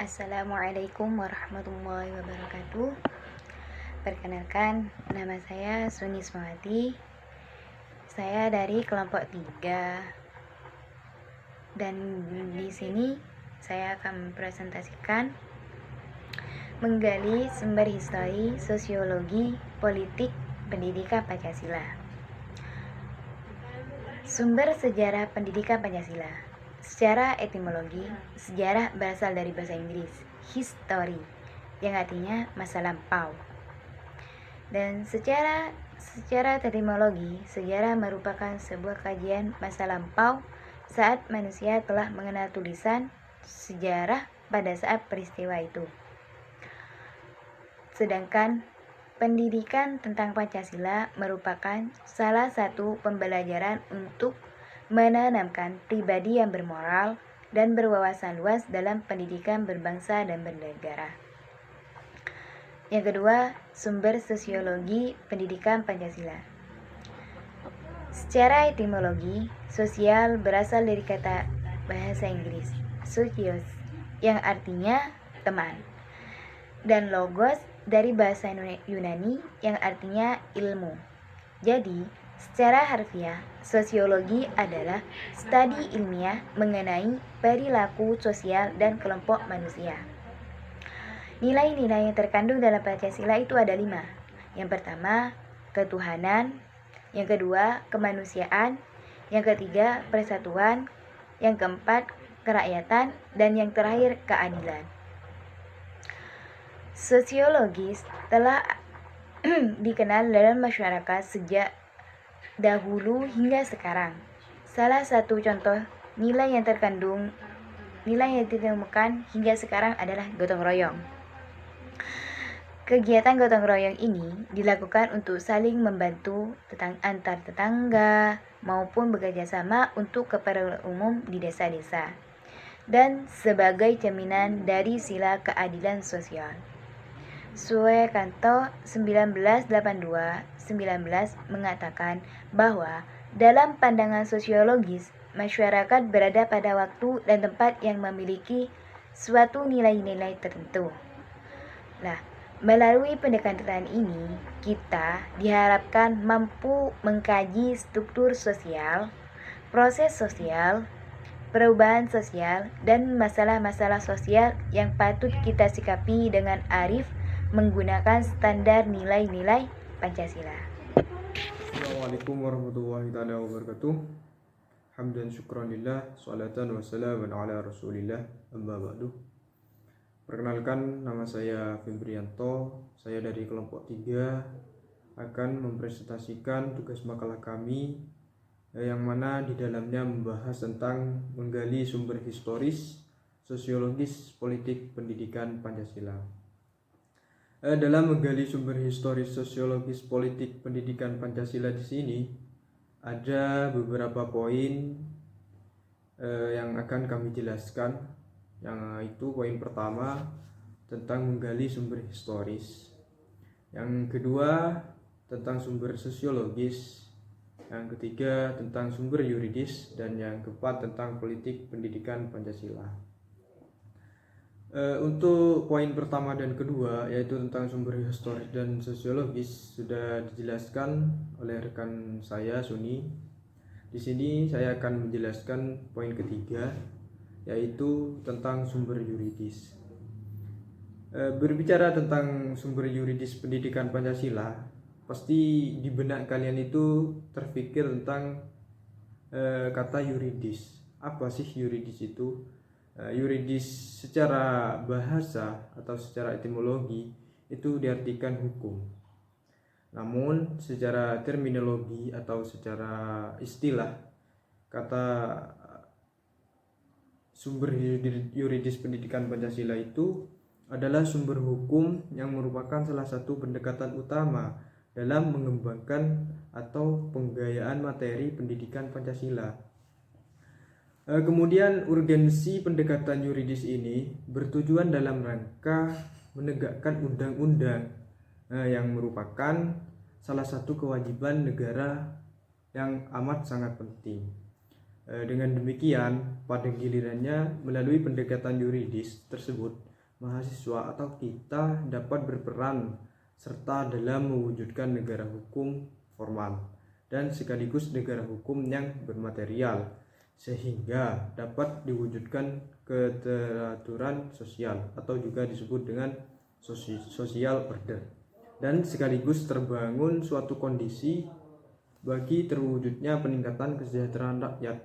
Assalamualaikum warahmatullahi wabarakatuh. Perkenalkan, nama saya Suni Ismawati. Saya dari kelompok 3. Dan di sini saya akan mempresentasikan menggali sumber histori, sosiologi, politik, pendidikan Pancasila. Sumber sejarah pendidikan Pancasila. Secara etimologi, sejarah berasal dari bahasa Inggris, history, yang artinya masa lampau. Dan secara etimologi, sejarah merupakan sebuah kajian masa lampau saat manusia telah mengenal tulisan sejarah pada saat peristiwa itu. Sedangkan pendidikan tentang Pancasila merupakan salah satu pembelajaran untuk menanamkan pribadi yang bermoral dan berwawasan luas dalam pendidikan berbangsa dan bernegara. Yang kedua, sumber sosiologi pendidikan Pancasila. Secara etimologi, sosial berasal dari kata bahasa Inggris socios, yang artinya teman, dan logos dari bahasa Yunani yang artinya ilmu. Jadi, secara harfiah, sosiologi adalah studi ilmiah mengenai perilaku sosial dan kelompok manusia. Nilai-nilai yang terkandung dalam Pancasila itu ada 5. Yang pertama, ketuhanan. Yang kedua, kemanusiaan. Yang ketiga, persatuan. Yang keempat, kerakyatan. Dan yang terakhir, keadilan. Sosiologis telah dikenal dalam masyarakat sejak dahulu hingga sekarang. Salah satu contoh nilai yang ditemukan hingga sekarang adalah gotong royong. Kegiatan gotong royong ini dilakukan untuk saling membantu antar tetangga maupun bekerja sama untuk keperluan umum di desa-desa, dan sebagai cerminan dari sila keadilan sosial. Suekanto 1982-19 mengatakan bahwa dalam pandangan sosiologis, masyarakat berada pada waktu dan tempat yang memiliki suatu nilai-nilai tertentu. Melalui pendekatan ini, kita diharapkan mampu mengkaji struktur sosial, proses sosial, perubahan sosial, dan masalah-masalah sosial yang patut kita sikapi dengan arif menggunakan standar nilai-nilai Pancasila. Assalamualaikum warahmatullahi wabarakatuh. Hamdan syukranillah, salatan wassalaman ala rasulillah, amma ba'du. Perkenalkan, nama saya Febrianto. Saya dari kelompok 3 akan mempresentasikan tugas makalah kami yang mana di dalamnya membahas tentang menggali sumber historis, sosiologis, politik, pendidikan Pancasila. Dalam menggali sumber historis, sosiologis, politik, pendidikan Pancasila di sini ada beberapa poin yang akan kami jelaskan. Yang itu poin pertama tentang menggali sumber historis, yang kedua tentang sumber sosiologis, yang ketiga tentang sumber yuridis, dan yang keempat tentang politik pendidikan Pancasila. Untuk poin pertama dan kedua, yaitu tentang sumber historis dan sosiologis, sudah dijelaskan oleh rekan saya Suni. Di sini saya akan menjelaskan poin ketiga, yaitu tentang sumber yuridis. Berbicara tentang sumber yuridis pendidikan Pancasila, pasti di benak kalian itu terpikir tentang kata yuridis. Apa sih yuridis itu? Yuridis secara bahasa atau secara etimologi itu diartikan hukum. Namun secara terminologi atau secara istilah, kata sumber yuridis pendidikan Pancasila itu adalah sumber hukum yang merupakan salah satu pendekatan utama dalam mengembangkan atau penggayaan materi pendidikan Pancasila. Kemudian urgensi pendekatan yuridis ini bertujuan dalam rangka menegakkan undang-undang yang merupakan salah satu kewajiban negara yang amat sangat penting. Dengan demikian, pada gilirannya melalui pendekatan yuridis tersebut, mahasiswa atau kita dapat berperan serta dalam mewujudkan negara hukum formal dan sekaligus negara hukum yang bermaterial, sehingga dapat diwujudkan keteraturan sosial atau juga disebut dengan social order, dan sekaligus terbangun suatu kondisi bagi terwujudnya peningkatan kesejahteraan rakyat,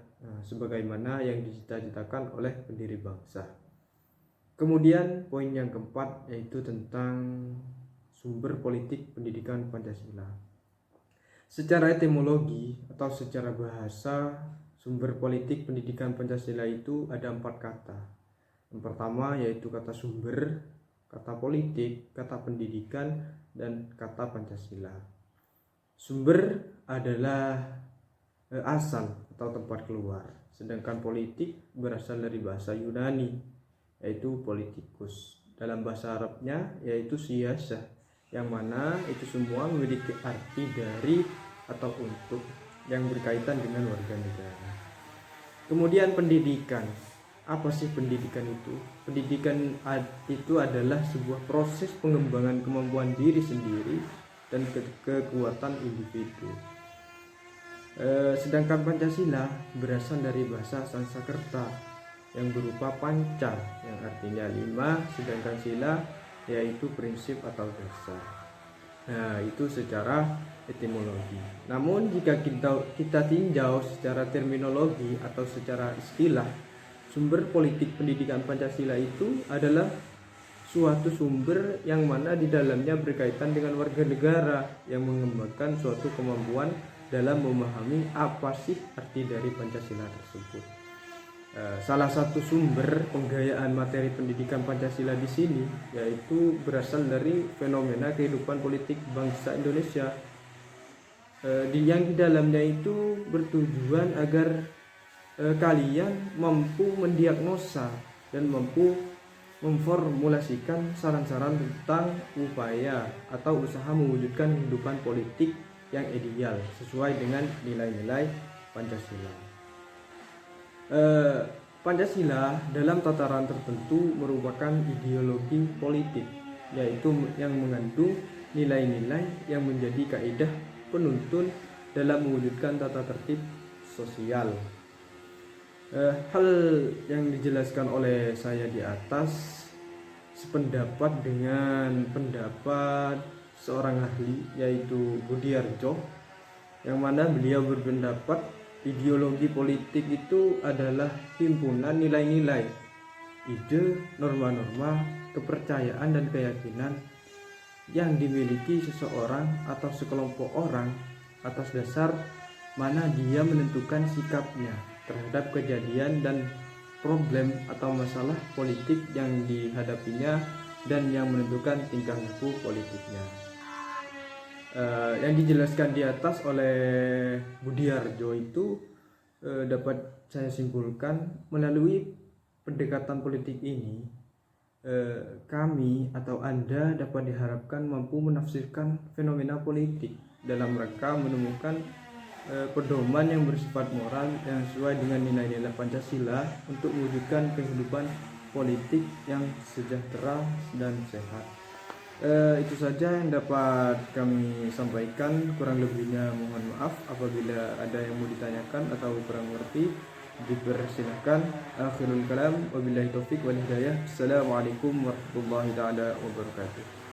sebagaimana yang dicita-citakan oleh pendiri bangsa. Kemudian poin yang keempat yaitu tentang sumber politik pendidikan Pancasila. Secara etimologi atau secara bahasa, sumber politik pendidikan Pancasila itu ada 4 kata. Yang pertama yaitu kata sumber, kata politik, kata pendidikan, dan kata Pancasila. Sumber adalah asal atau tempat keluar, sedangkan politik berasal dari bahasa Yunani yaitu politikus. Dalam bahasa Arabnya yaitu siyasah, yang mana itu semua memiliki arti dari atau untuk yang berkaitan dengan warga negara. Kemudian pendidikan. Apa sih pendidikan itu? Pendidikan itu adalah sebuah proses pengembangan kemampuan diri sendiri dan kekuatan individu. Sedangkan Pancasila berasal dari bahasa Sanskerta yang berupa panca, yang artinya 5, sedangkan sila yaitu prinsip atau dasar. Nah, itu secara etimologi. Namun jika kita tinjau secara terminologi atau secara istilah, sumber politik pendidikan Pancasila itu adalah suatu sumber yang mana di dalamnya berkaitan dengan warga negara yang mengembangkan suatu kemampuan dalam memahami apa sih arti dari Pancasila tersebut. Salah satu sumber penggayaan materi pendidikan Pancasila di sini yaitu berasal dari fenomena kehidupan politik bangsa Indonesia, yang di dalamnya itu bertujuan agar kalian mampu mendiagnosa dan mampu memformulasikan saran-saran tentang upaya atau usaha mewujudkan kehidupan politik yang ideal sesuai dengan nilai-nilai Pancasila. Pancasila dalam tataran tertentu merupakan ideologi politik, yaitu yang mengandung nilai-nilai yang menjadi kaidah penuntun dalam mewujudkan tata tertib sosial. Hal yang dijelaskan oleh saya di atas sependapat dengan pendapat seorang ahli yaitu Budiarjo, yang mana beliau berpendapat ideologi politik itu adalah himpunan nilai-nilai, ide, norma-norma, kepercayaan dan keyakinan yang dimiliki seseorang atau sekelompok orang atas dasar mana dia menentukan sikapnya terhadap kejadian dan problem atau masalah politik yang dihadapinya dan yang menentukan tingkah laku politiknya. Yang dijelaskan di atas oleh Budiarjo itu dapat saya simpulkan melalui pendekatan politik ini, kami atau Anda dapat diharapkan mampu menafsirkan fenomena politik dalam rangka menemukan pedoman yang bersifat moral yang sesuai dengan nilai-nilai Pancasila untuk mewujudkan kehidupan politik yang sejahtera dan sehat. Itu saja yang dapat kami sampaikan, kurang lebihnya mohon maaf apabila ada yang mau ditanyakan atau kurang mengerti, dipersilahkan. Akhirul kalam, wabillahi taufik wal hidayah. Assalamualaikum warahmatullahi taala wabarakatuh.